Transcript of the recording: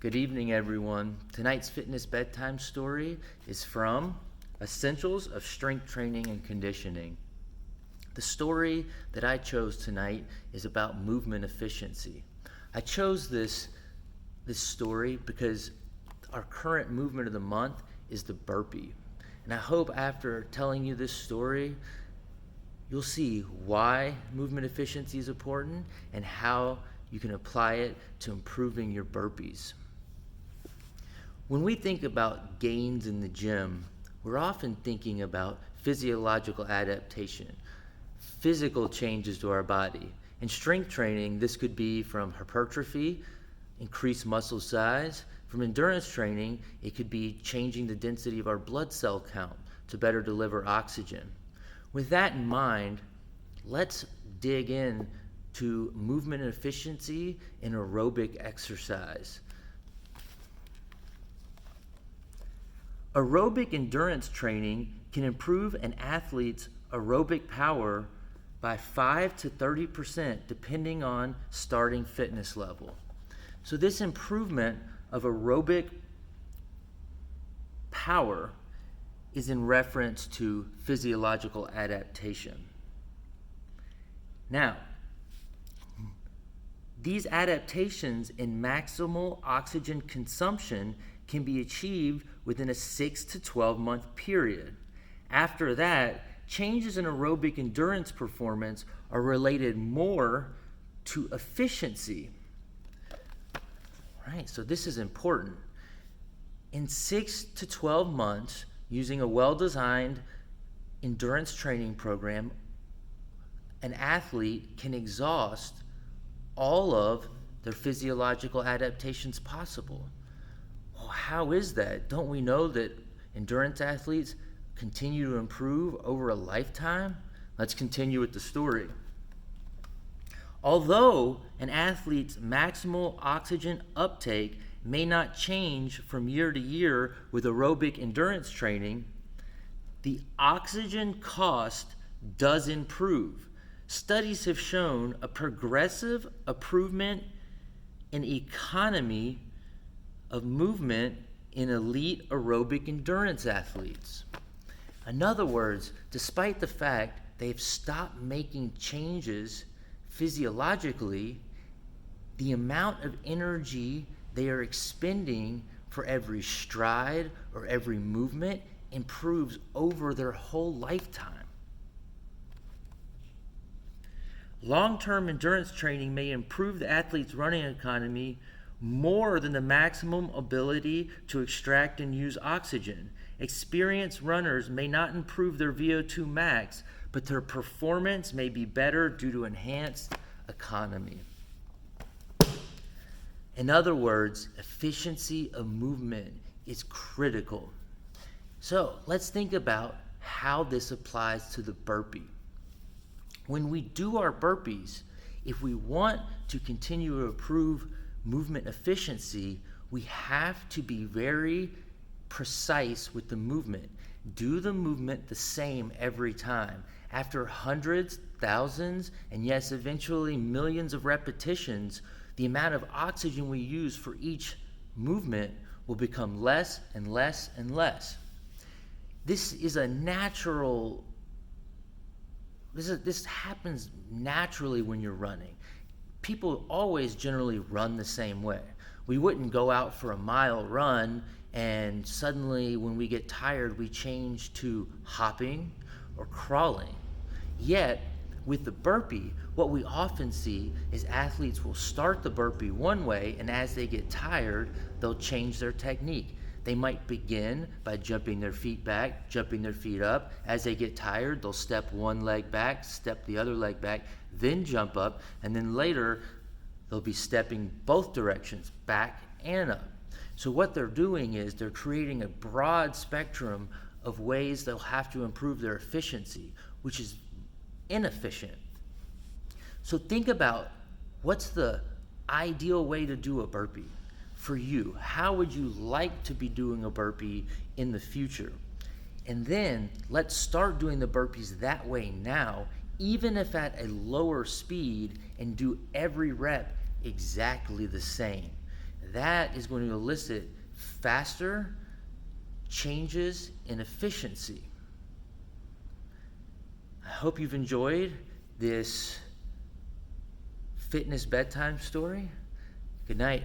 Good evening, everyone. Tonight's fitness bedtime story is from Essentials of Strength Training and Conditioning. The story that I chose tonight is about movement efficiency. I chose this story because our current movement of the month is the burpee. And I hope after telling you this story, you'll see why movement efficiency is important and how you can apply it to improving your burpees. When we think about gains in the gym, we're often thinking about physiological adaptation, physical changes to our body. In strength training, this could be from hypertrophy, increased muscle size. From endurance training, it could be changing the density of our blood cell count to better deliver oxygen. With that in mind, let's dig in to movement efficiency in aerobic exercise. Aerobic endurance training can improve an athlete's aerobic power by 5 to 30% depending on starting fitness level. So this improvement of aerobic power is in reference to physiological adaptation. Now, these adaptations in maximal oxygen consumption can be achieved within a 6 to 12 month period. After that, changes in aerobic endurance performance are related more to efficiency. Right, so this is important. In 6 to 12 months, using a well-designed endurance training program, an athlete can exhaust all of their physiological adaptations possible. Well, how is that? Don't we know that endurance athletes continue to improve over a lifetime? Let's continue with the story. Although an athlete's maximal oxygen uptake may not change from year to year with aerobic endurance training, the oxygen cost does improve. Studies have shown a progressive improvement in economy of movement in elite aerobic endurance athletes. In other words, despite the fact they've stopped making changes physiologically, the amount of energy they are expending for every stride or every movement improves over their whole lifetime. Long-term endurance training may improve the athlete's running economy more than the maximum ability to extract and use oxygen. Experienced runners may not improve their VO2 max, but their performance may be better due to enhanced economy. In other words, efficiency of movement is critical. So let's think about how this applies to the burpee. When we do our burpees, if we want to continue to improve movement efficiency, we have to be very precise with the movement. Do the movement the same every time. After hundreds, thousands, and yes, eventually millions of repetitions, the amount of oxygen we use for each movement will become less and less and less. This happens naturally when you're running. People always generally run the same way. We wouldn't go out for a mile run and suddenly when we get tired we change to hopping or crawling. Yet with the burpee, what we often see is athletes will start the burpee one way, and as they get tired, they'll change their technique. They might begin by jumping their feet back, jumping their feet up. As they get tired, they'll step one leg back, step the other leg back, then jump up, and then later they'll be stepping both directions, back and up. So what they're doing is they're creating a broad spectrum of ways they'll have to improve their efficiency, which is inefficient. So think about what's the ideal way to do a burpee for you. How would you like to be doing a burpee in the future? And then let's start doing the burpees that way now, even if at a lower speed, and do every rep exactly the same. that is going to elicit faster changes in efficiency. I hope you've enjoyed this fitness bedtime story. Good night.